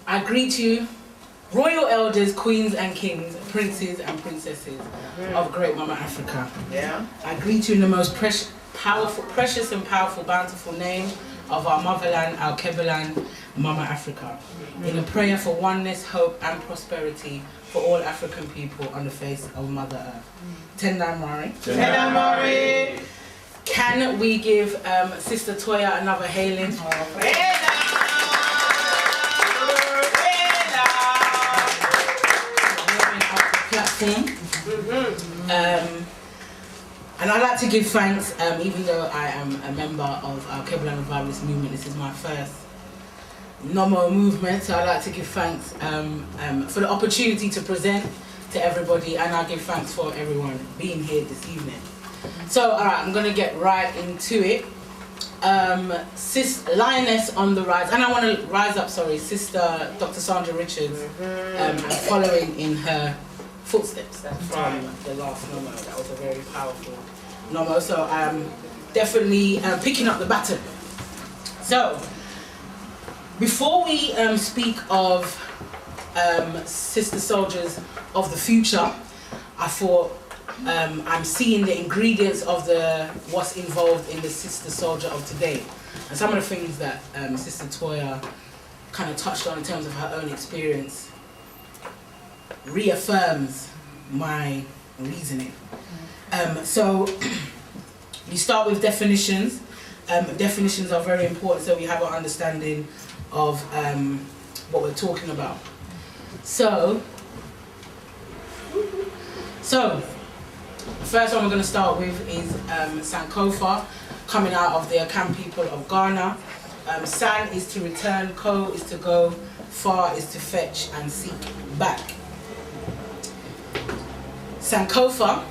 I greet you, royal elders, queens and kings, princes and princesses of Great Mama Africa. Yeah. I greet you in the most precious and powerful, bountiful name of our motherland, Alkebu-Lan, Mama Africa, in a prayer for oneness, hope and prosperity for all African people on the face of Mother Earth. Tendai Mari. Tendai Mari. Can we give Sister Toya another hailing? Platform. And I'd like to give thanks, even though I am a member of our Alkebu-Lan Revivlaist movement. This is my first NOMMO movement, so I'd like to give thanks for the opportunity to present to everybody, and I give thanks for everyone being here this evening. So, alright, I'm going to get right into it. Lioness on the rise, and I want to rise up, Sister Dr. Souljah Richards, following in her footsteps from the last NOMMO. That was a very powerful NOMMO, so I'm definitely picking up the baton. So, before we speak of Sister Soldiers of the future, I thought I'm seeing the ingredients of what's involved in the Sister Souljah of today, and some of the things that Sister Toya kind of touched on in terms of her own experience reaffirms my reasoning. So we start with definitions. Definitions are very important, so we have an understanding of what we're talking about. So the first one we're going to start with is Sankofa, coming out of the Akan people of Ghana. San is to return, Ko is to go, Fa is to fetch and seek back. Sankofa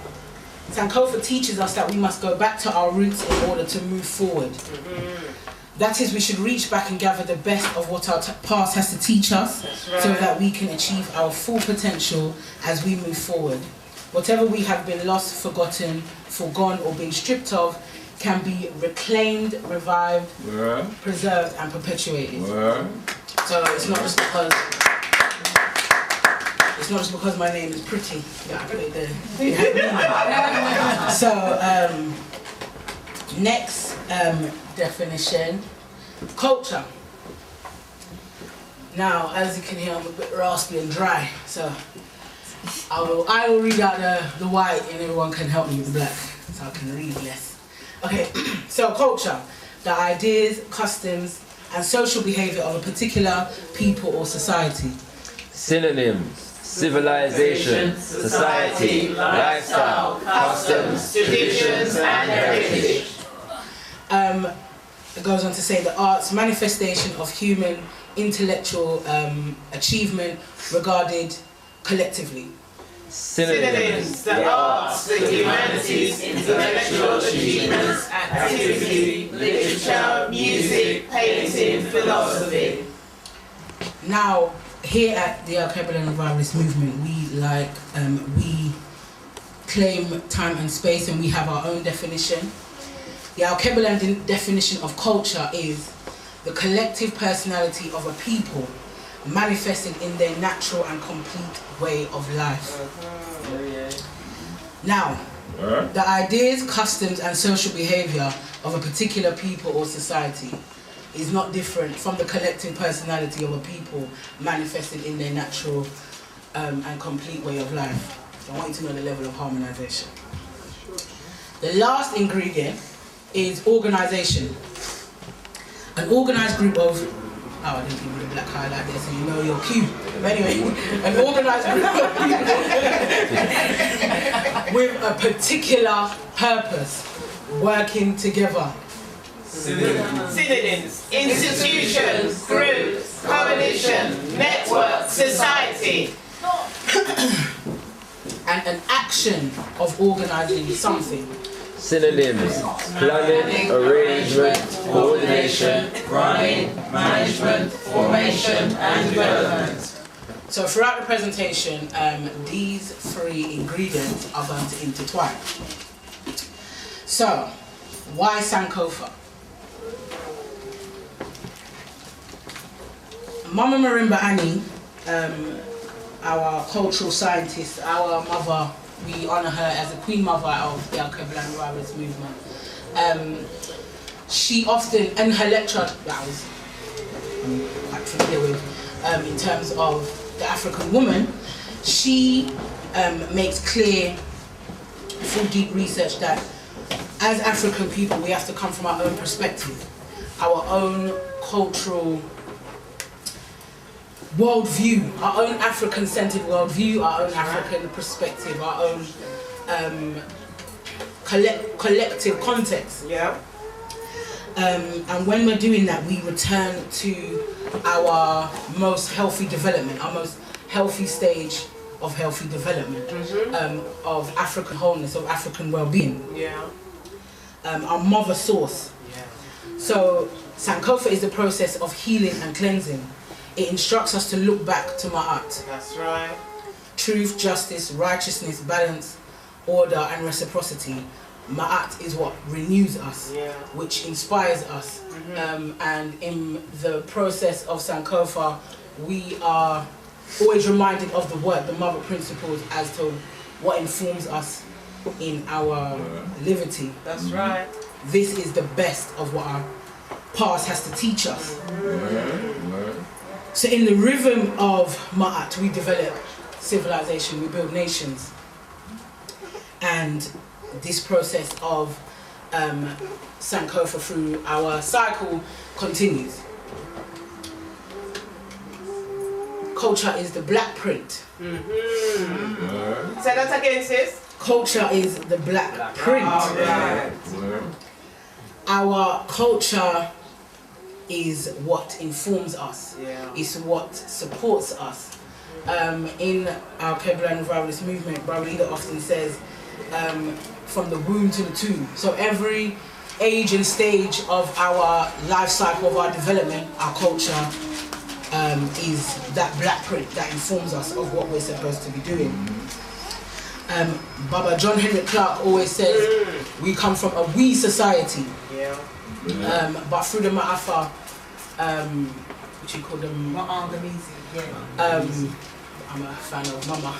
teaches us that we must go back to our roots in order to move forward. That is, we should reach back and gather the best of what our past has to teach us, so that we can achieve our full potential as we move forward. Whatever we have been lost, forgotten, forgone or been stripped of can be reclaimed, revived, preserved and perpetuated. So it's not just because my name is pretty that I put it there. So next definition, culture. Now, as you can hear, I'm a bit raspy and dry, so I will read out the white and everyone can help me with the black, so I can read less. Okay, so culture, the ideas, customs and social behaviour of a particular people or society. Synonyms: civilization, society, lifestyle, customs, traditions and heritage. It goes on to say the arts, manifestation of human intellectual achievement regarded collectively. Synonyms: the arts, the humanities, intellectual achievements, activity, literature, music, painting, philosophy. Now, here at the Alkebu-Lan Revivlaist movement, we claim time and space, and we have our own definition. The Alkebu-Lan definition of culture is the collective personality of a people manifested in their natural and complete way of life. Now, the ideas, customs and social behaviour of a particular people or society is not different from the collective personality of a people manifested in their natural and complete way of life. So I want you to know the level of harmonisation. The last ingredient is organisation. An organised group of, I didn't give you the black highlight there so you know your cue. But anyway, an organised group of with a particular purpose, working together. Synonyms: institutions, groups, coalition, network, society. And an action of organising something. Synonyms: planning, arrangement, coordination, running, management, formation and development. So throughout the presentation, these three ingredients are going to intertwine. So, why Sankofa? Mama Marimba Annie, our cultural scientist, our mother, we honour her as the Queen Mother of the Alkebu-Lan Revivlaist movement. She often, in her lecture that I was quite familiar with, in terms of the African woman, she makes clear through deep research that as African people we have to come from our own perspective, our own cultural worldview, our own African-centered worldview, our own African perspective, our own collective context. Yeah. And when we're doing that, we return to our most healthy development, our most healthy stage of healthy development, of African wholeness, of African well-being. Yeah. Our mother source. Yeah. So Sankofa is the process of healing and cleansing. It instructs us to look back to Ma'at. That's right. Truth, justice, righteousness, balance, order and reciprocity. Ma'at is what renews us, which inspires us. And in the process of Sankofa, we are always reminded of the work, the mother principles, as to what informs us in our liberty. That's right. This is the best of what our past has to teach us. So in the rhythm of Ma'at, we develop civilization, we build nations. And this process of Sankofa through our cycle continues. Culture is the black print. Say that again, sis. Culture is the black print. Our culture is what informs us. It's what supports us. In our Alkebu-Lan Revivlaist movement, Brother Leader often says, from the womb to the tomb. So every age and stage of our life cycle, of our development, our culture is that black print that informs us of what we're supposed to be doing. Baba John Henrik Clarke always says we come from a we society, but through the Ma'afa, what you call them? I'm a fan of Mama.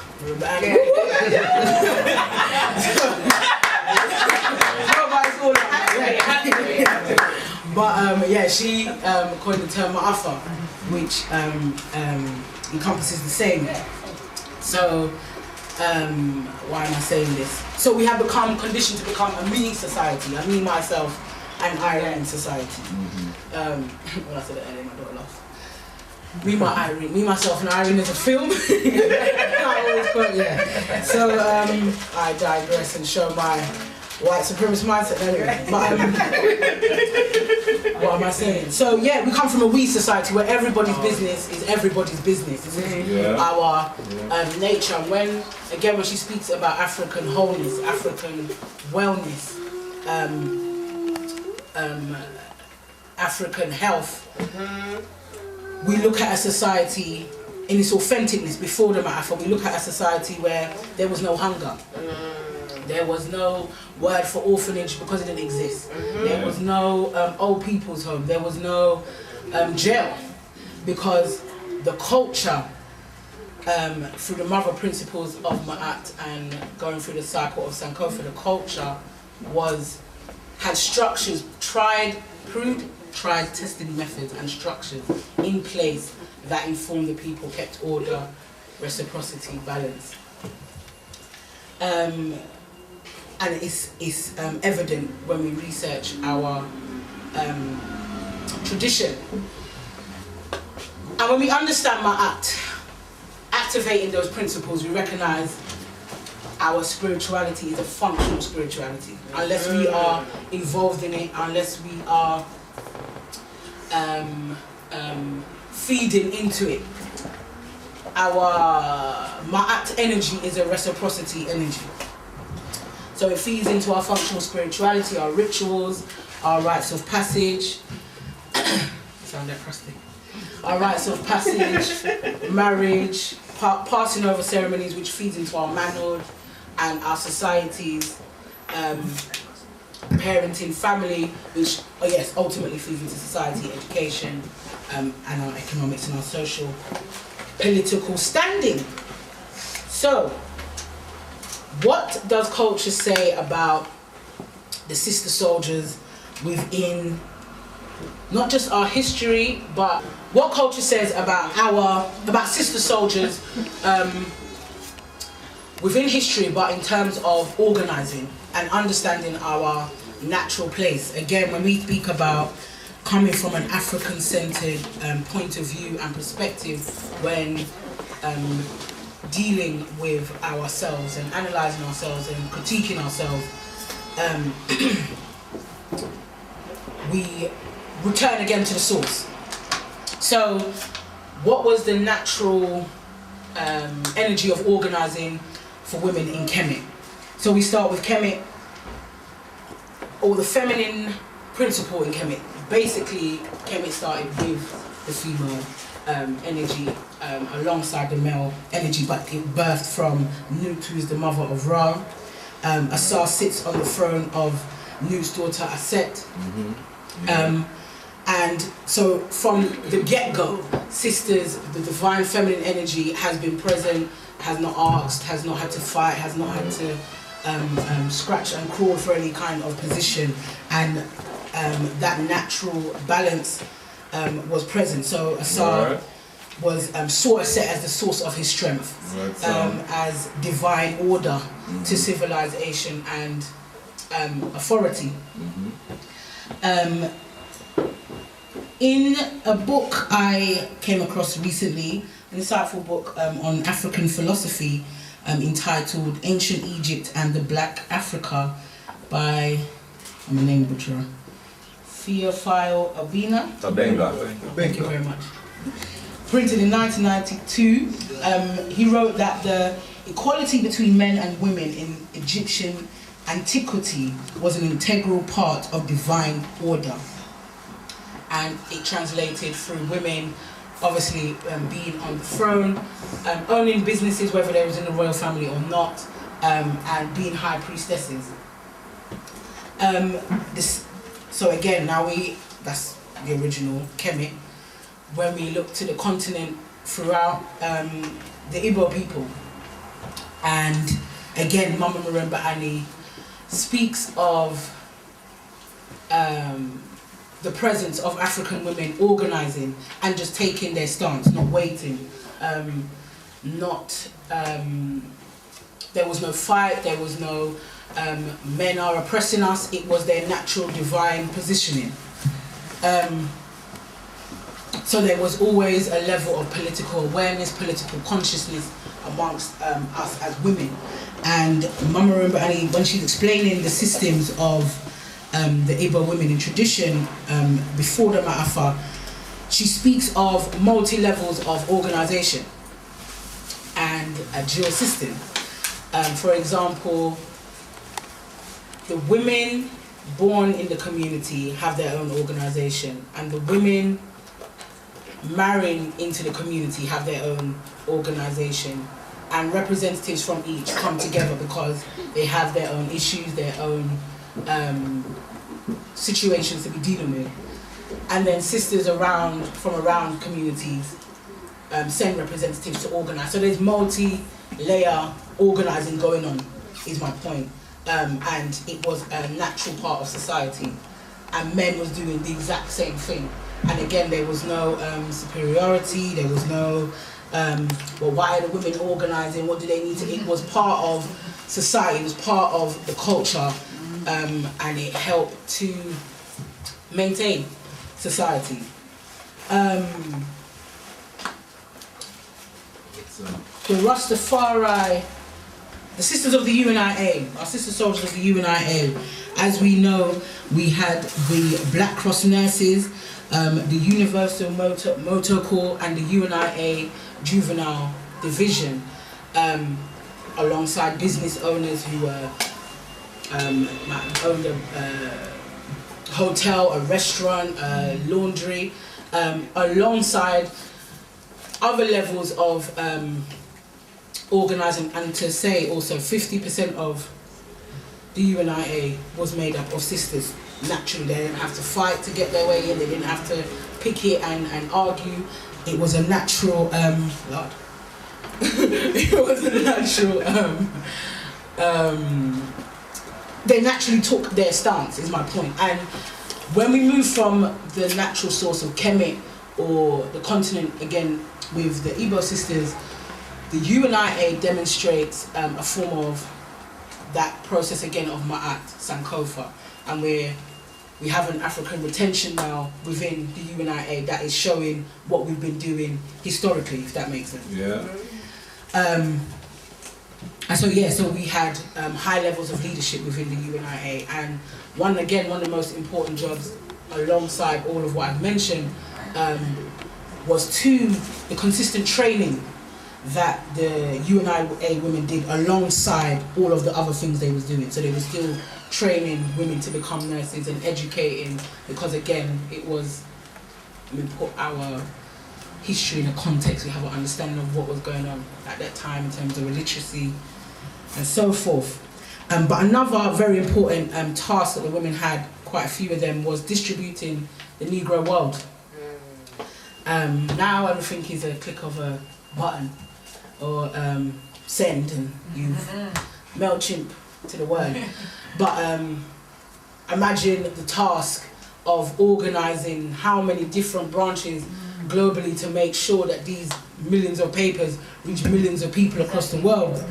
But yeah, she coined the term Ma'afa, which encompasses the same. So, why am I saying this? So we have become conditioned to become a me society, a me, myself, and Irene society. When I said it earlier, my daughter laughed. Me, my Irene, me, myself, and Irene is a film. I always quote, yeah. So I digress and show my white supremacist mindset anyway. But what am I saying? So yeah, we come from a we society where everybody's business is everybody's business. It's our nature. When she speaks about African wholeness, African wellness, African health, we look at a society in its authenticness before the Ma'afa. We look at a society where there was no hunger. There was no word for orphanage because it didn't exist. There was no old people's home. There was no jail, because the culture, through the mother principles of Ma'at and going through the cycle of Sankofa, the culture had structures, tried, tested methods and structures in place that informed the people, kept order, reciprocity, balance. And it's evident when we research our tradition. And when we understand Ma'at, activating those principles, we recognize our spirituality is a functional spirituality. Unless we are involved in it, unless we are feeding into it. Our Ma'at energy is a reciprocity energy. So it feeds into our functional spirituality, our rituals, our rites of passage. Sound acrostic. Our rites of passage, marriage, passing over ceremonies, which feeds into our manhood and our societies, parenting, family, which ultimately feeds into society, education, and our economics and our social, political standing. So, what does culture say about the sister soldiers within not just our history, but what culture says about sister soldiers within history, but in terms of organising and understanding our natural place? Again, when we speak about coming from an African-centred point of view and perspective when dealing with ourselves and analysing ourselves and critiquing ourselves, we return again to the source. So, what was the natural energy of organising for women in Kemet? So we start with Kemet, or the feminine principle in Kemet. Basically, Kemet started with the female energy alongside the male energy, but it birthed from Nut, who is the mother of Ra. Asar sits on the throne of Nut's daughter Aset. And so from the get-go, sisters, the divine feminine energy has been present, has not asked, has not had to fight, has not had to scratch and crawl for any kind of position, and that natural balance was present. So Asar saw Aset as the source of his strength, as divine order to civilization and authority. In a book I came across recently, an insightful book on African philosophy entitled Ancient Egypt and the Black Africa by, I'm a name butcherer, Theophile Abena. Thank you very much. Printed in 1992, he wrote that the equality between men and women in Egyptian antiquity was an integral part of divine order. And it translated through women, obviously being on the throne, owning businesses, whether they was in the royal family or not, and being high priestesses. So again, that's the original Kemet. When we look to the continent throughout the Igbo people, and again, Mama Miremba Annie speaks of the presence of African women organising and just taking their stance, not waiting, there was no fight, there was no men are oppressing us, it was their natural divine positioning. So there was always a level of political awareness, political consciousness amongst us as women. And Mama Rumba Annie, when she's explaining the systems of the Igbo women in tradition before the Ma'afa, she speaks of multi-levels of organisation and a dual system. For example, the women born in the community have their own organisation, and the women marrying into the community have their own organisation, and representatives from each come together because they have their own issues, their own situations to be dealing with. And then sisters from around communities send representatives to organise. So there's multi-layer organising going on, is my point. And it was a natural part of society. And men was doing the exact same thing. And again, there was no superiority, there was no, well, why are the women organising, what do they need to, it was part of society, it was part of the culture, and it helped to maintain society. The Rastafari, the Sisters of the UNIA, our sister soldiers of the UNIA, as we know, we had the Black Cross nurses, the Universal Motor Corps, and the UNIA Juvenile Division, alongside business owners who owned a hotel, a restaurant, a laundry, alongside other levels of organising. And to say also 50% of the UNIA was made up of sisters. naturally. They didn't have to fight to get their way in. They didn't have to picket and argue. It was a natural, Lord. It was a natural, they naturally took their stance, is my point. And when we move from the natural source of Kemet or the continent, again, with the Igbo sisters, the UNIA demonstrates a form of that process again of Ma'at, Sankofa, and we have an African retention now within the UNIA that is showing what we've been doing historically, if that makes sense. Yeah. And so yeah, so we had high levels of leadership within the UNIA, and one of the most important jobs alongside all of what I've mentioned was the consistent training that the UNIA women did alongside all of the other things they was doing. So they were still training women to become nurses and educating, because again, it was, we put our history in a context, we have an understanding of what was going on at that time in terms of literacy and so forth. But another very important task that the women had, quite a few of them, was distributing the Negro world. Now everything is a click of a button, or send, and you've MailChimp to the world. But imagine the task of organising how many different branches globally to make sure that these millions of papers reach millions of people across the world,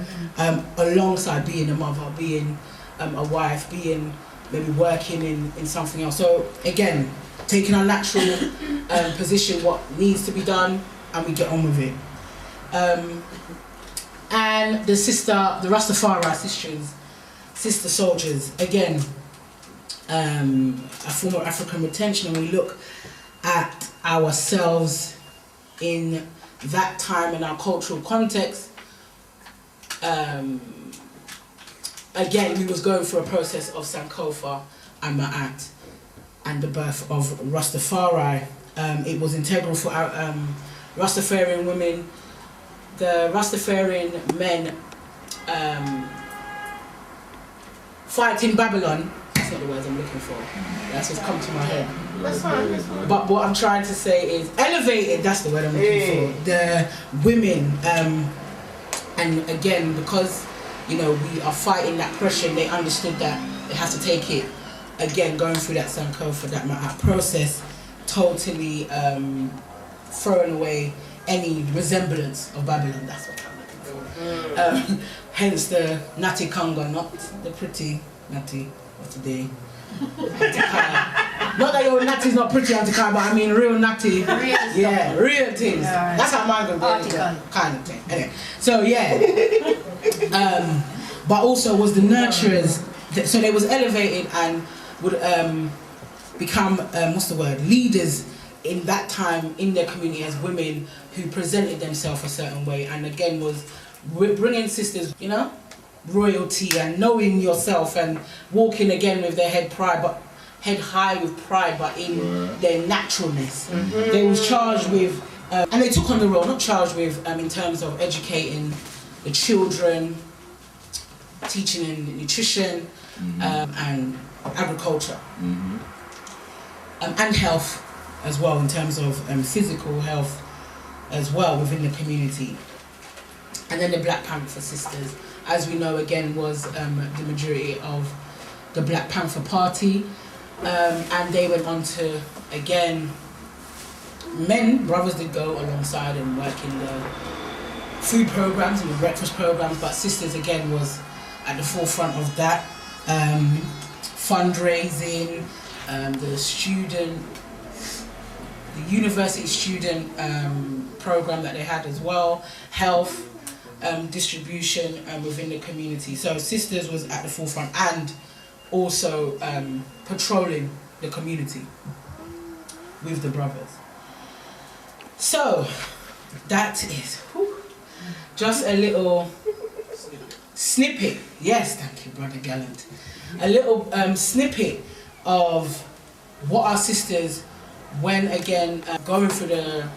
alongside being a mother, being a wife, being maybe working in something else. So again, taking our natural position, what needs to be done, and we get on with it. And the Rastafari sisters, sister soldiers, again, a form of African retention, and we look at ourselves in that time in our cultural context. Again, we was going through a process of Sankofa and Ma'at and the birth of Rastafari. It was integral for our Rastafarian women. The Rastafarian men fighting Babylon. That's not the words I'm looking for. That's what's come to my head. That's fine. But what I'm trying to say is elevated. That's the word I'm looking for. The women, and again, because we are fighting that pressure, they understood that they have to take it. Again, going through that Sankofa, that Ma'at process, totally throwing away any resemblance of Babylon. That's what I'm looking for. Hence the Natty Kanga, not the pretty Natty of today. Not that your Natty's not pretty Antikara, but I mean real Natty. Real things. Yeah, that's how mine goes. Kind of thing. Anyway, so yeah. But also was the nurturers. So they was elevated and would become leaders in that time in their community as women who presented themselves a certain way, and again was bringing sisters, royalty and knowing yourself and walking again with their head high with pride, but in their naturalness. They was charged with, and they took on the role, not charged with in terms of educating the children, teaching in nutrition and agriculture, and health as well, in terms of physical health as well within the community. And then the Black Panther sisters, as we know, again, was the majority of the Black Panther Party, and they went on to, again, brothers did go alongside and work in the food programs and the breakfast programs, but sisters again was at the forefront of that, fundraising, the university student program that they had as well, health, distribution within the community. So sisters was at the forefront, and also patrolling the community with the brothers. So that is just a little snippet. Yes, thank you, Brother Gallant. A little snippet of what our sisters, when again going through the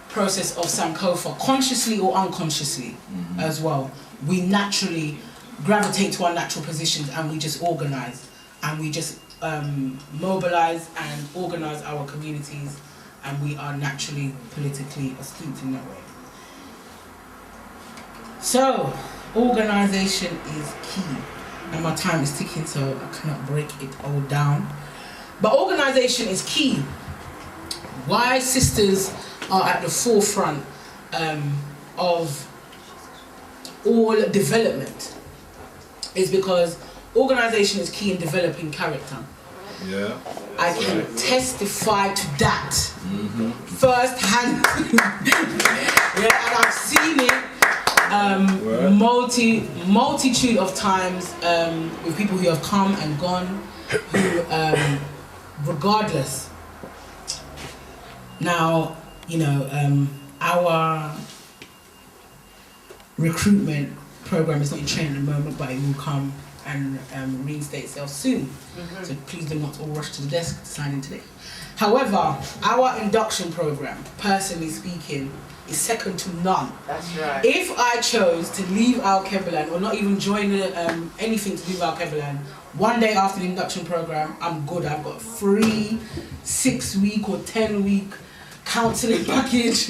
process of Sankofa, consciously or unconsciously as well, we naturally gravitate to our natural positions and we just organise and we just mobilise and organise our communities, and we are naturally politically astute in that way. So, organisation is key, and my time is ticking, so I cannot break it all down. But organisation is key. Why sisters are at the forefront of all development is because organisation is key in developing character. Yeah. I can testify to that firsthand. Yeah, and I've seen it multitude of times with people who have come and gone, who regardless. Now, you know, our recruitment program is not in train at the moment, but it will come and reinstate itself soon. So please do not all rush to the desk to sign in today. However, our induction program, personally speaking, is second to none. That's right. If I chose to leave Alkebu-Lan or not even join anything to do with Alkebu-Lan, one day after the induction program, I'm good. I've got a free 6-week or 10-week counselling package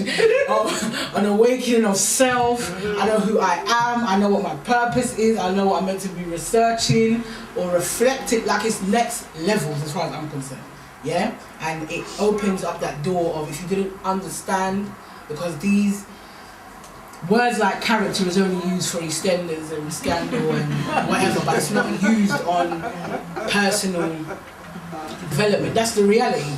of an awakening of self. I know who I am, I know what my purpose is, I know what I'm meant to be researching or reflecting, like it's next levels as far as I'm concerned. Yeah? And it opens up that door of, if you didn't understand, because these words like character is only used for EastEnders and scandal and whatever, but it's not used on personal development. That's the reality.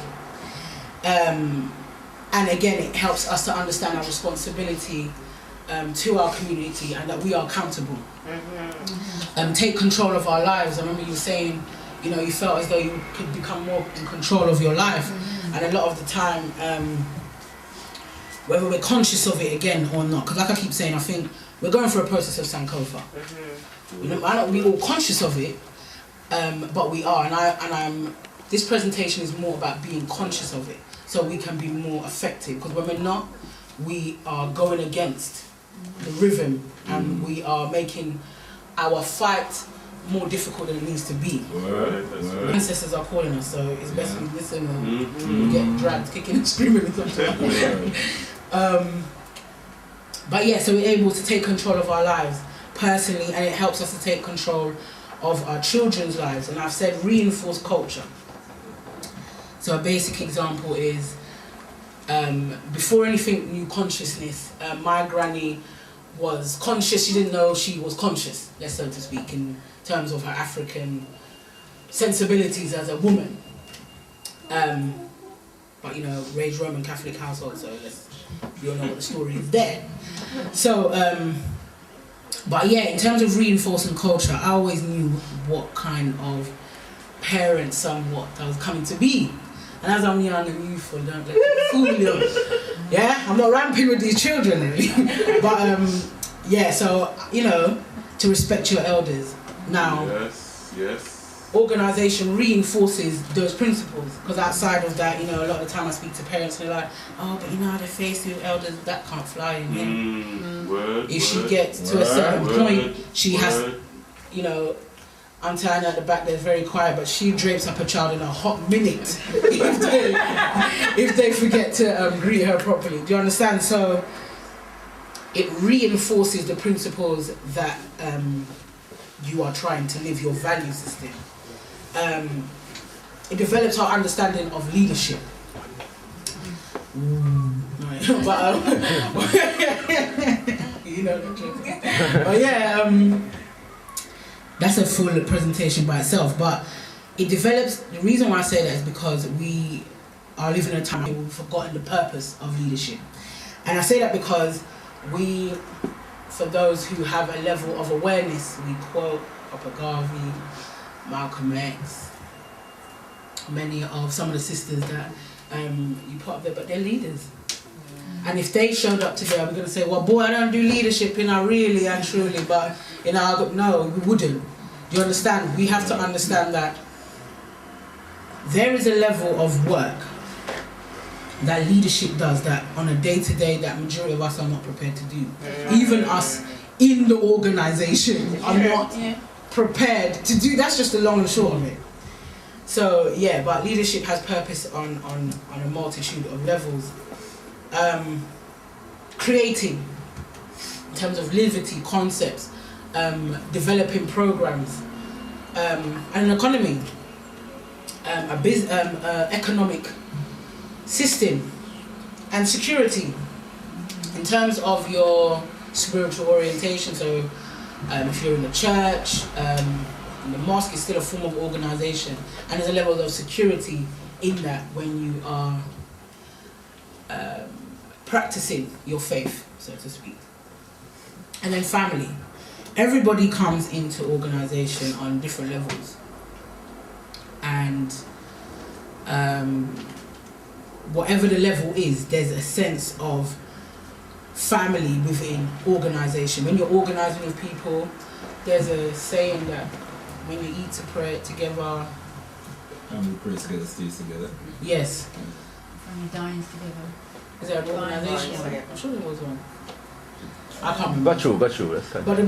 And again, it helps us to understand our responsibility to our community and that we are accountable. Take control of our lives. I remember you saying, you know, you felt as though you could become more in control of your life. And a lot of the time, whether we're conscious of it again or not, because like I keep saying, I think we're going through a process of Sankofa. We might not be all conscious of it, but we are. And this presentation is more about being conscious of it, so we can be more effective. Because when we're not, we are going against the rhythm, and we are making our fight more difficult than it needs to be. Ancestors are calling us, so it's best we listen or we get dragged kicking and screaming and something. But yeah, so we're able to take control of our lives personally, and it helps us to take control of our children's lives. And I've said reinforce culture. So a basic example is, before anything new consciousness, my granny was conscious. She didn't know she was conscious, let's so to speak, in terms of her African sensibilities as a woman. But you know, raised Roman Catholic household, so you all know what the story is there. So, but yeah, in terms of reinforcing culture, I always knew what kind of parent somewhat I was coming to be. And as I'm young and youthful, don't let me fool you. Yeah, I'm not ramping with these children really. But yeah, so you know, to respect your elders. Now, organisation reinforces those principles, because outside of that, you know, a lot of the time I speak to parents and they're like, oh, but you know how they face with elders, that can't fly in here. If she gets to a certain point, she has, you know, Auntie Anna at the back there's very quiet, but she drapes up a child in a hot minute if they forget to greet her properly. Do you understand? So it reinforces the principles that you are trying to live, your value system. It develops our understanding of leadership. But you know that joke. But yeah, that's a full presentation by itself. But it develops. The reason why I say that is because we are living in a time where we've forgotten the purpose of leadership, and I say that because we, for those who have a level of awareness, we quote Papa Garvey, Malcolm X, many of some of the sisters that you put up there, but they're leaders. And if they showed up today, we're going to say, well, boy, I don't do leadership, you know, really and truly, but, you know, no, we wouldn't. Do you understand? We have to understand that there is a level of work that leadership does that on a day-to-day that majority of us are not prepared to do. Even us in the organisation are not prepared to do. That's just the long and short of it. So yeah, but leadership has purpose on a multitude of levels. Creating, in terms of liberty concepts, developing programs, and an economy, economic system, and security. In terms of your spiritual orientation, so if you're in the church, the mosque is still a form of organisation, and there's a level of security in that when you are practicing your faith, so to speak. And then family. Everybody comes into organisation on different levels, and whatever the level is, there's a sense of family within organisation. When you're organising with people, there's a saying that when you eat to pray together. And we pray together, stays together. Yes. When you dine together. Is there an organisation? I'm sure there was one. I can't remember. Got you. That's fine. But the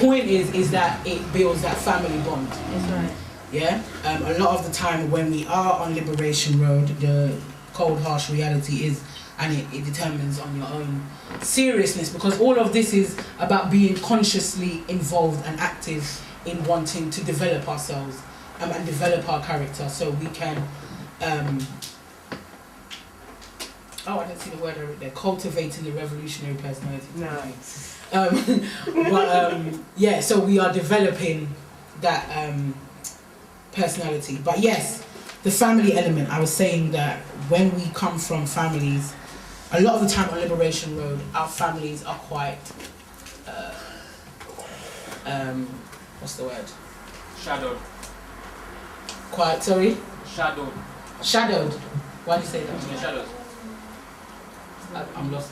point is that it builds that family bond. That's right. Yeah. A lot of the time when we are on Liberation Road, the cold, harsh reality is, and it determines on your own seriousness, because all of this is about being consciously involved and active in wanting to develop ourselves and develop our character, so we can I didn't see the word right there. Cultivating the revolutionary personality. Nice. Yeah, so we are developing that personality. But yes, the family element, I was saying that when we come from families, a lot of the time on Liberation Road, our families are quite, what's the word? Shadowed. Quite, sorry? Shadowed. Shadowed. Why do you say that? Yeah, shadows. I'm lost.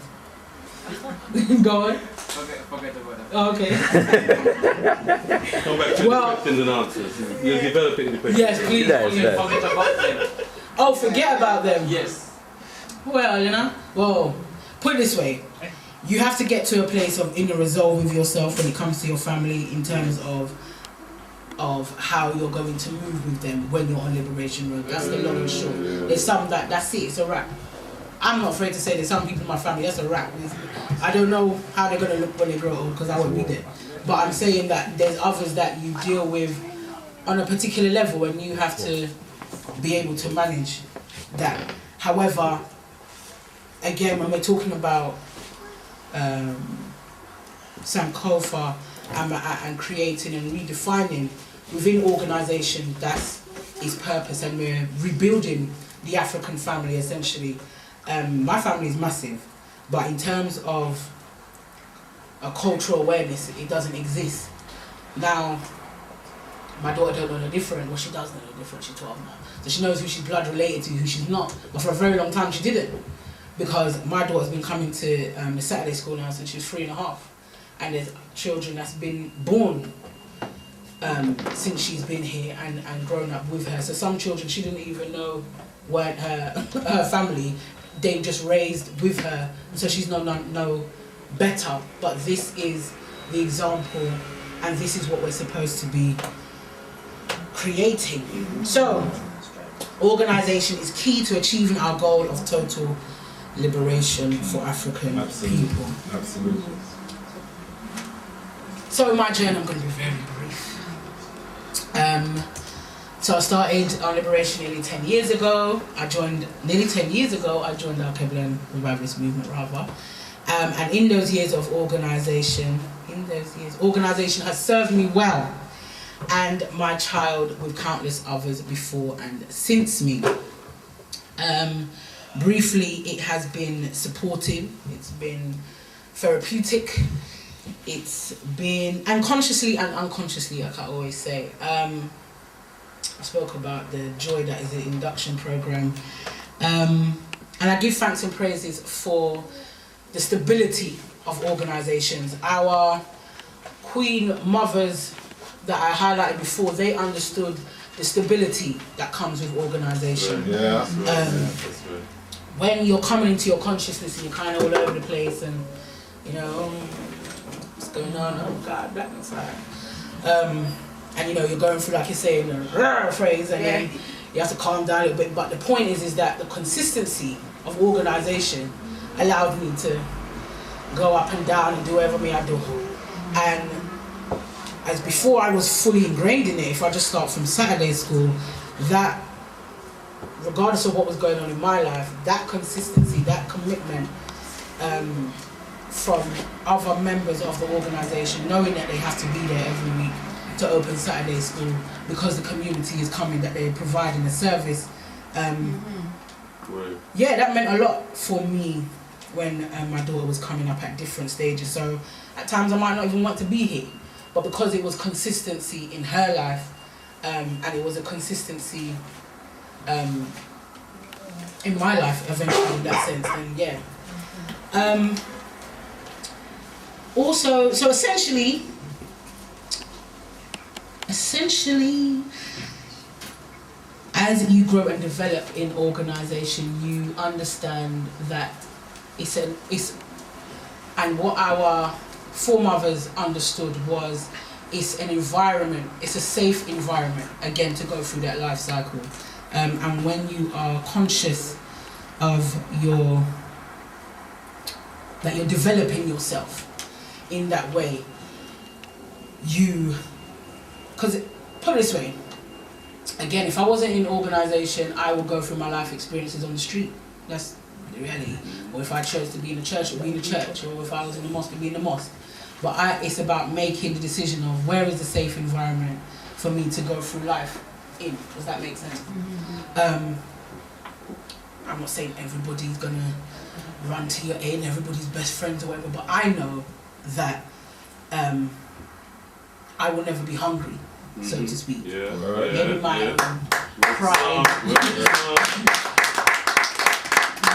Go on. Forget about it. Oh, okay. Come back to the questions and answers. You'll develop it in the questions. Yes, please. Forget about them. Oh, forget about them. Yes. Well, well, put it this way. You have to get to a place of inner resolve with yourself when it comes to your family, in terms of how you're going to move with them when you're on Liberation Road. That's the long and short. There's some that's it, it's a wrap. I'm not afraid to say there's some people in my family, that's a wrap. I don't know how they're going to look when they grow old, because I won't be there. But I'm saying that there's others that you deal with on a particular level, and you have to be able to manage that. However, again, when we're talking about Sankofa and creating and redefining within organisation, that's its purpose, and we're rebuilding the African family essentially. My family is massive, but in terms of a cultural awareness, it doesn't exist. Now, my daughter don't know no different. Well, she does know no different. She's 12 now, so she knows who she's blood related to, who she's not. But for a very long time, she didn't, because my daughter's been coming to the Saturday school now since she was 3.5, and there's children that's been born since she's been here and grown up with her. So some children she didn't even know weren't her family. They just raised with her, so she's no better. But this is the example, and this is what we're supposed to be creating. So, organisation is key to achieving our goal of total liberation for African people. Absolutely. So in my journey, I'm going to be very brief. So I started on Liberation nearly 10 years ago. I joined the Alkebu-Lan Revivlaist movement rather. And in those years of organisation, organisation has served me well, and my child with countless others before and since me. Briefly, it has been supportive, it's been therapeutic, it's been, and consciously and unconsciously, like I always say. I spoke about the joy that is the induction program, and I give thanks and praises for the stability of organisations. Our queen mothers that I highlighted before, they understood the stability that comes with organisation. Yeah. When you're coming into your consciousness and you're kind of all over the place, and you know, what's going on? Oh God, blackness. and you know you're going through, like you're saying, a phrase, and then you have to calm down a little bit. But the point is that the consistency of organisation allowed me to go up and down and do whatever me I do. And as before I was fully ingrained in it, if I just start from Saturday school, that regardless of what was going on in my life, that consistency, that commitment from other members of the organisation, knowing that they have to be there every week to open Saturday school because the community is coming, that they're providing a service. Yeah, that meant a lot for me when my daughter was coming up at different stages. So at times I might not even want to be here, but because it was consistency in her life, and it was a consistency in my life eventually in that sense, then yeah. Also, so essentially, as you grow and develop in organisation, you understand that and what our foremothers understood was it's an environment, it's a safe environment, again, to go through that life cycle. And when you are conscious of that you're developing yourself in that way, because put it this way, again, if I wasn't in organisation, I would go through my life experiences on the street. That's the reality. Or if I chose to be in a church, it would be in a church. Or if I was in the mosque, it would be in the mosque. But it's about making the decision of where is the safe environment for me to go through life in. Does that make sense? I'm not saying everybody's going to run to your aid, everybody's best friends or whatever, but I know that I will never be hungry, so to speak. Maybe my own pride.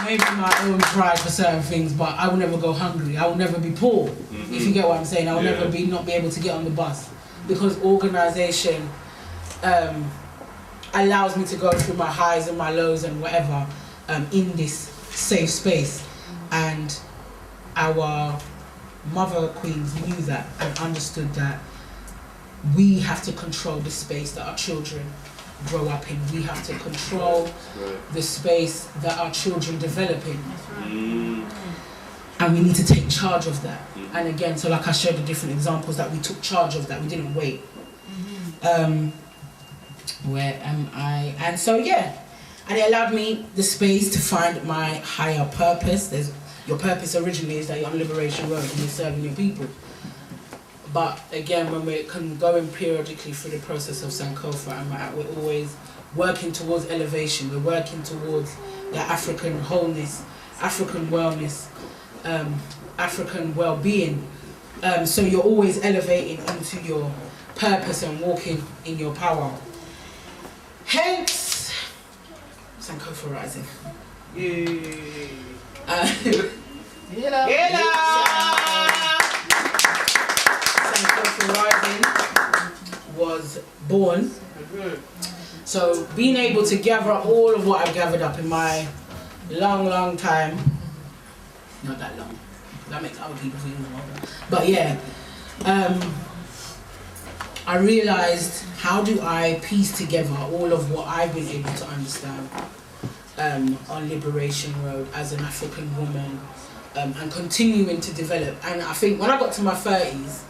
Maybe my own pride for certain things, but I will never go hungry. I will never be poor, if you get what I'm saying. I will never not be able to get on the bus, because organisation allows me to go through my highs and my lows and whatever in this safe space. And our mother queens knew that and understood that we have to control the space that our children grow up in. We have to control the space that our children develop in. And we need to take charge of that. And again, so like I showed the different examples that we took charge of that, we didn't wait. Where am I? And so yeah, and it allowed me the space to find my higher purpose. Your purpose originally is that you're on Liberation Road and you're serving your people. But again, when we're going periodically through the process of Sankofa, and we're always working towards elevation, we're working towards that African wholeness, African wellness, African well-being. So you're always elevating into your purpose and walking in your power. Hence, Sankofa Rising. Sankofa Rising was born. So being able to gather up all of what I've gathered up in my long time, not that long, that makes other people feel longer, but yeah, I realised, how do I piece together all of what I've been able to understand on Liberation Road as an African woman, and continuing to develop. And I think when I got to my 30s,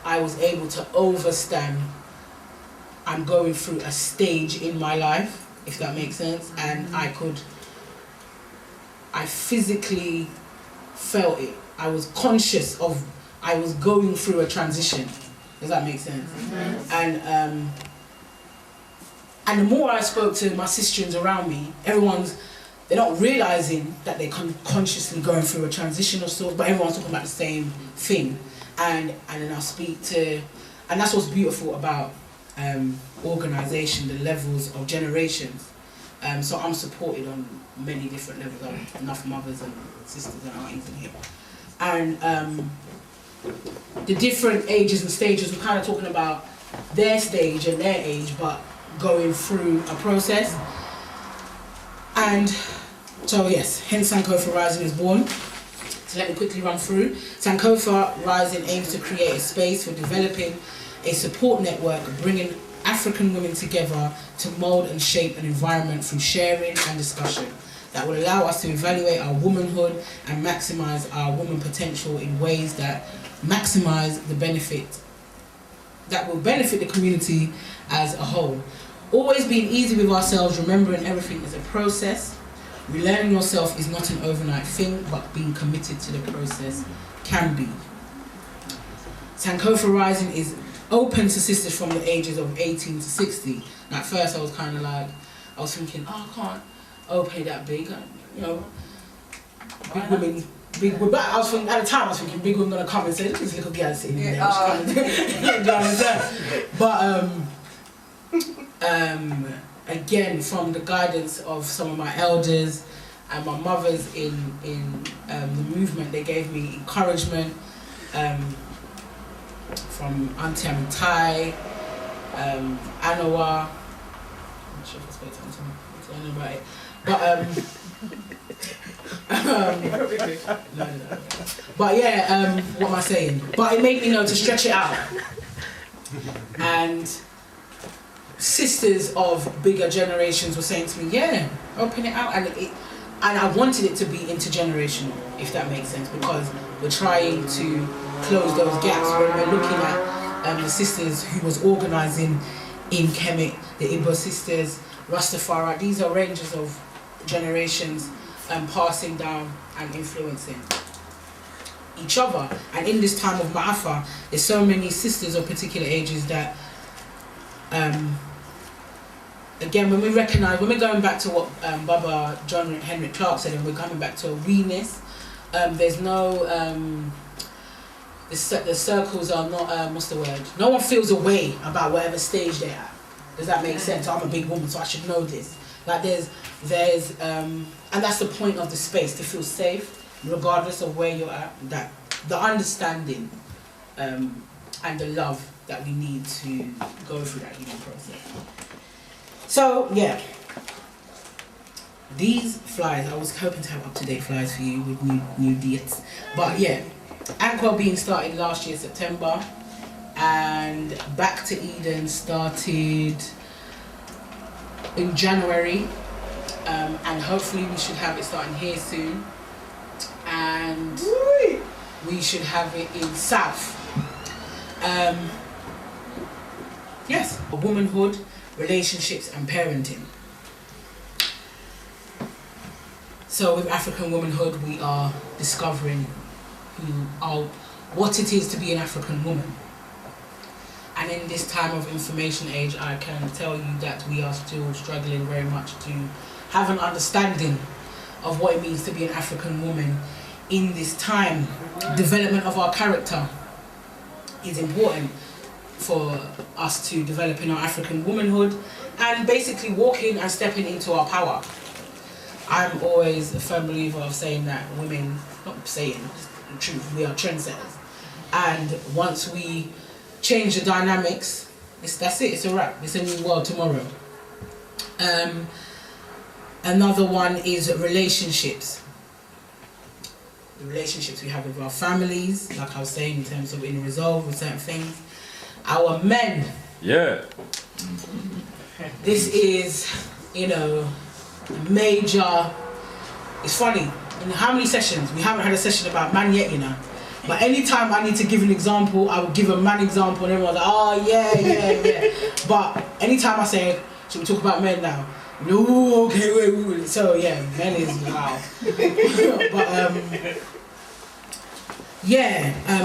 I was able to overstand I'm going through a stage in my life, if that makes sense, and I physically felt it. I was conscious of, I was going through a transition. Does that make sense? And the more I spoke to my sisters around me, they're not realising that they're consciously going through a transition of sorts, but everyone's talking about the same thing. And then I speak to, and that's what's beautiful about organisation, the levels of generations. So I'm supported on many different levels. I have enough mothers and sisters and aunties in here. And the different ages and stages, we're kind of talking about their stage and their age, but going through a process. And so yes, hence Sankofa Rising is born. So let me quickly run through. Sankofa Rising aims to create a space for developing a support network, bringing African women together to mould and shape an environment through sharing and discussion that will allow us to evaluate our womanhood and maximise our woman potential in ways that maximise the benefit, that will benefit the community as a whole. Always being easy with ourselves, remembering everything is a process. Relearning yourself is not an overnight thing, but being committed to the process can be. Sankofa Rising is open to sisters from the ages of 18 to 60. And at first I was kind of like, I was thinking, oh, I can't open it that big, you know, big women, but I was thinking, at the time I was thinking big women gonna come and say, look at this little girl sitting in there. But again, from the guidance of some of my elders and my mothers in the movement, they gave me encouragement. From Auntie Amitai, Anoa, I'm not sure if I spoke to Auntie, I don't know about it, but but yeah, what am I saying? But it made me know to stretch it out, and sisters of bigger generations were saying to me, yeah, open it out, and I wanted it to be intergenerational, if that makes sense, because we're trying to close those gaps when we're looking at the sisters who was organising in Kemet, the Igbo sisters, Rastafari. These are ranges of generations passing down and influencing each other. And in this time of Ma'afa, there's so many sisters of particular ages that again, when we're going back to what Baba John Henrik Clark said, and we're coming back to a we-ness, there's no the circles are not what's the word? No one feels a way about whatever stage they're at. Does that make sense? I'm a big woman, so I should know this. Like there's and that's the point of the space, to feel safe regardless of where you're at. That the understanding and the love that we need to go through that healing process. So yeah, these flyers, I was hoping to have up-to-date flyers for you with new dates, but yeah, Anchor being started last year September, and Back to Eden started in January, and hopefully we should have it starting here soon, and we should have it in South. Yes, womanhood, relationships and parenting. So with African womanhood, we are discovering what it is to be an African woman. And in this time of information age, I can tell you that we are still struggling very much to have an understanding of what it means to be an African woman in this time. Development of our character is important for us to develop in our African womanhood and basically walking and stepping into our power. I'm always a firm believer of saying that women, not saying, just the truth, we are trendsetters. And once we change the dynamics, that's it, it's a wrap. It's a new world tomorrow. Another one is relationships. The relationships we have with our families, like I was saying, in terms of in resolve with certain things. Our men. Yeah. This is, major. It's funny. In how many sessions? We haven't had a session about man yet, But anytime I need to give an example, I would give a man example, and everyone's like, oh yeah. But anytime I say, should we talk about men now? No, okay, wait. So yeah, men is wow. But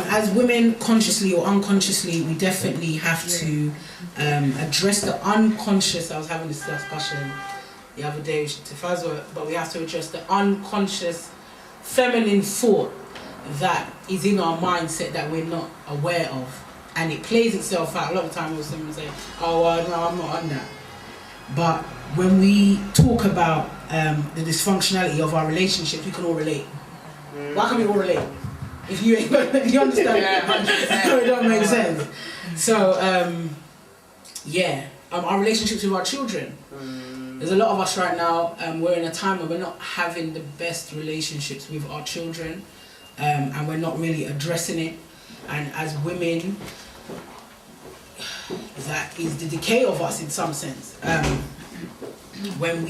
as women, consciously or unconsciously, we definitely have to address the unconscious. I was having this discussion the other day with Tafazwa, but we have to address the unconscious feminine thought that is in our mindset that we're not aware of, and it plays itself out. A lot of the time when someone say, oh no, I'm not on that. But when we talk about the dysfunctionality of our relationships, we can all relate. Why can we all relate? If you ain't, you understand? Yeah, it don't make sense. So our relationships with our children. There's a lot of us right now, we're in a time where we're not having the best relationships with our children. and we're not really addressing it. And as women, that is the decay of us in some sense. When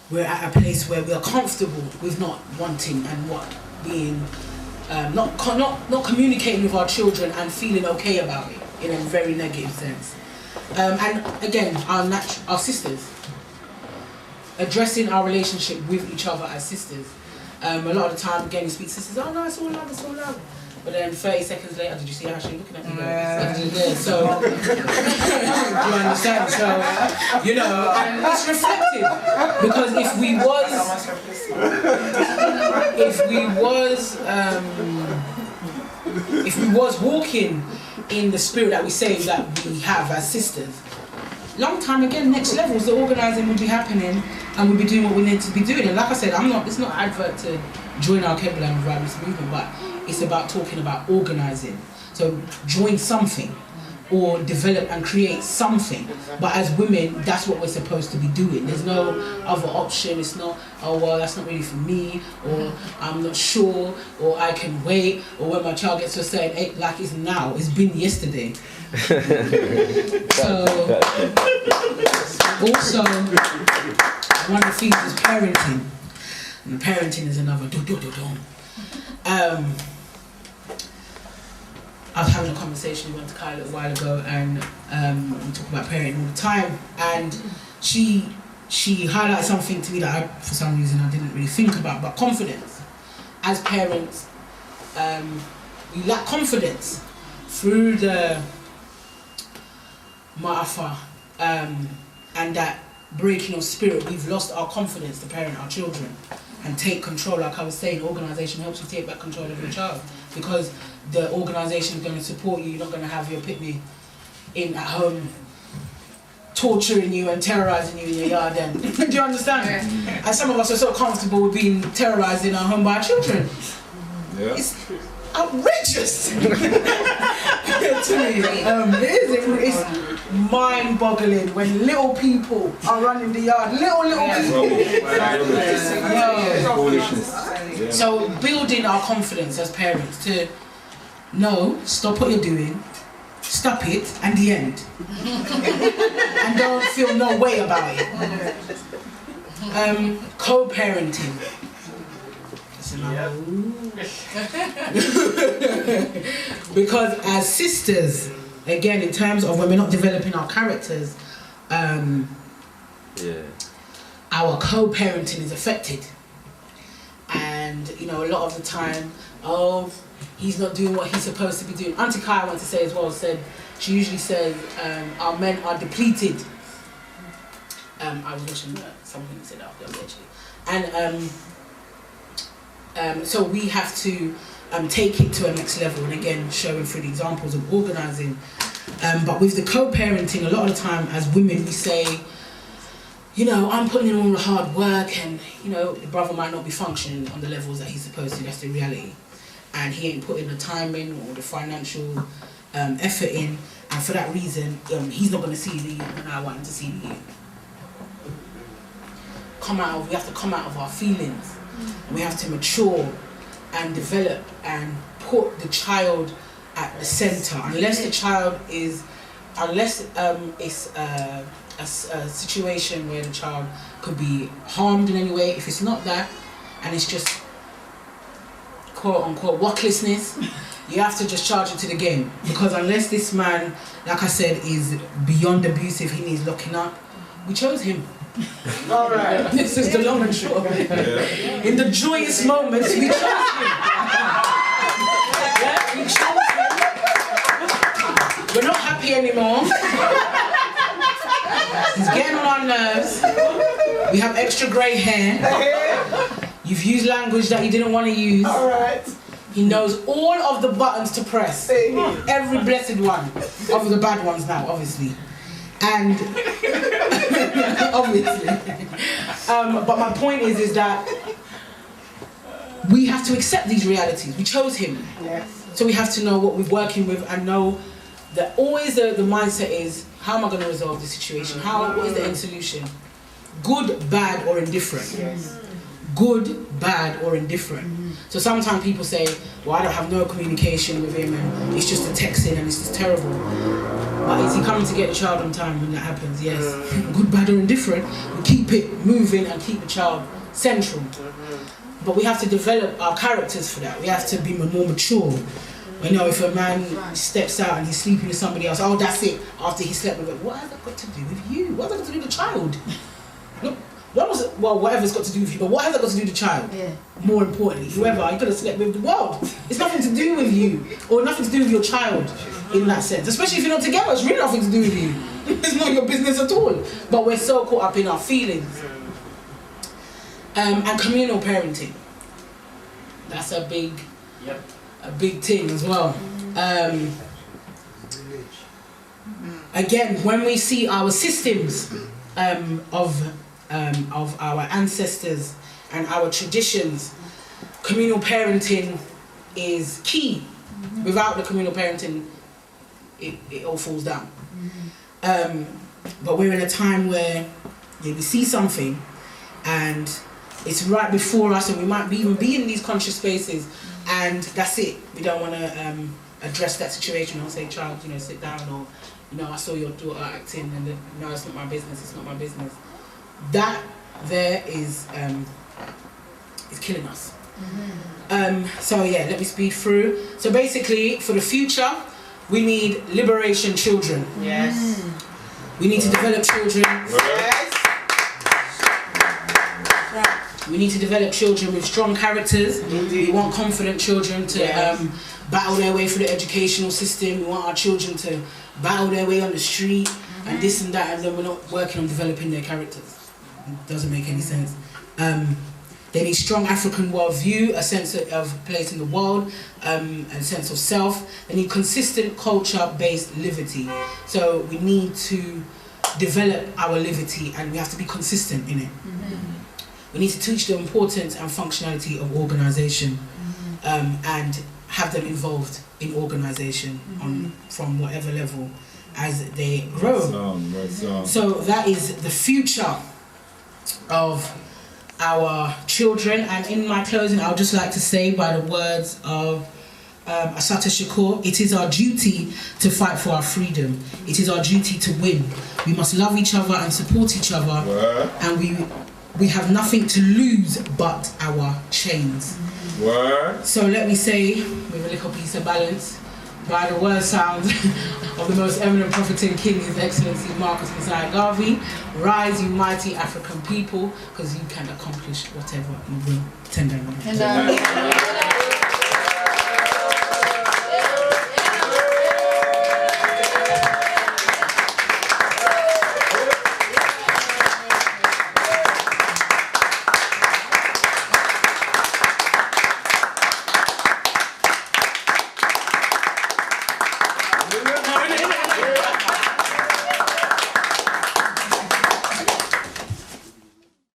we're at a place where we are comfortable with not wanting and being not communicating with our children and feeling okay about it in a very negative sense. And again, our sisters, addressing our relationship with each other as sisters. A lot of the time, again, you speak to sisters, oh no, it's all love, it's all love. But then 30 seconds later, did you see how she looking at me? So, do you understand? So, you know, and it's reflective. Because if we was walking in the spirit that we say that we have as sisters, long time again, next levels, the organising would be happening and we'd be doing what we need to be doing. And like I said, it's not an advert to join Alkebu-Lan Revivlaist movement, but it's about talking about organising. So join something or develop and create something. But as women, that's what we're supposed to be doing. There's no other option. It's not, oh well, that's not really for me, or I'm not sure, or I can wait, or when my child gets to a certain age, like it's now, it's been yesterday. So, also, one of the things is parenting. And parenting is another I was having a conversation with Kai a little while ago, and we talk about parenting all the time, and she highlighted something to me that for some reason I didn't really think about, but confidence. As parents, we lack confidence through the ma'afa, and that breaking of spirit. We've lost our confidence to parent our children and take control. Like I was saying, organisation helps you take back control of your child, because the organisation is going to support you. You're not going to have your pitney in at home torturing you and terrorising you in your yard. And do you understand? Yeah. And some of us are so comfortable with being terrorised in our home by our children. Yeah. It's outrageous to me. It's mind-boggling when little people are running the yard. Little people. So building our confidence as parents to know, stop what you're doing, stop it, and the end. And don't feel no way about it. Co-parenting. Because as sisters, again, in terms of when we're not developing our characters, our co-parenting is affected. And you know, a lot of the time, oh, he's not doing what he's supposed to be doing. Auntie Kai, I want to say as well, she usually says our men are depleted. I was watching something that said that actually. And so we have to take it to a next level, and again, showing through the examples of organising. But with the co-parenting, a lot of the time as women we say, you know, I'm putting in all the hard work, and you know, the brother might not be functioning on the levels that he's supposed to. That's the reality. And he ain't putting the time in or the financial effort in, and for that reason, he's not going to see the youth when I want him to see the youth. We have to come out of our feelings. And we have to mature and develop and put the child at the centre. Unless the child is, it's a situation where the child could be harmed in any way. If it's not that, and it's just quote unquote worklessness, you have to just charge into the game. Because unless this man, like I said, is beyond abusive, he needs locking up, we chose him. Alright. This is the long and short of it. Yeah. In the joyous moments, we chose him. Yeah, we chose him. We're not happy anymore. He's getting on our nerves. We have extra grey hair. You've used language that you didn't want to use. Alright. He knows all of the buttons to press. Every blessed one. Of the bad ones now, obviously. And obviously. But my point is that we have to accept these realities. We chose him. Yes. So we have to know what we're working with, and know that always the mindset is, how am I going to resolve the situation? What is the end solution? Good, bad, or indifferent. Yes. Good, bad, or indifferent. So sometimes people say, well, I don't have no communication with him and it's just a texting and it's just terrible. But is he coming to get the child on time when that happens? Yes. Good, bad or indifferent, we keep it moving and keep the child central. But we have to develop our characters for that. We have to be more mature. You know, if a man steps out and he's sleeping with somebody else, oh, that's it, after he slept with it, what has that got to do with you? What has that got to do with the child? Look, well, whatever's got to do with you, but what has that got to do with the child? Yeah. More importantly, whoever, you could have slept with the world. It's nothing to do with you, or nothing to do with your child in that sense. Especially if you're not together, it's really nothing to do with you. It's not your business at all. But we're so caught up in our feelings. And communal parenting. That's a big thing as well. Again, when we see our systems of our ancestors and our traditions, communal parenting is key. Without the communal parenting, it all falls down. But we're in a time where we see something and it's right before us, and we might even be in these conscious spaces, and that's it. We don't want to address that situation or say, child, you know, sit down, or, you know, I saw your daughter acting, and no, it's not my business. It's not my business. That there is killing us. So yeah, let me speed through. So basically, for the future, we need liberation children. Yes. We need to develop children. Yes. We need to develop children with strong characters. Indeed. We want confident children to battle their way through the educational system. We want our children to battle their way on the street and this and that, and then we're not working on developing their characters. It doesn't make any sense. They need strong African worldview, a sense of place in the world, a sense of self. They need consistent culture-based livity. So we need to develop our livity, and we have to be consistent in it. We need to teach the importance and functionality of organisation, and have them involved in organisation from whatever level as they grow. So that is the future of our children. And in my closing, I would just like to say, by the words of Assata Shakur, it is our duty to fight for our freedom. It is our duty to win. We must love each other and support each other, and we have nothing to lose but our chains. So let me say, with a little piece of balance, by the word sound of the most eminent prophet and king, His Excellency Marcus Messiah Garvey, rise, you mighty African people, because you can accomplish whatever you will. Tender.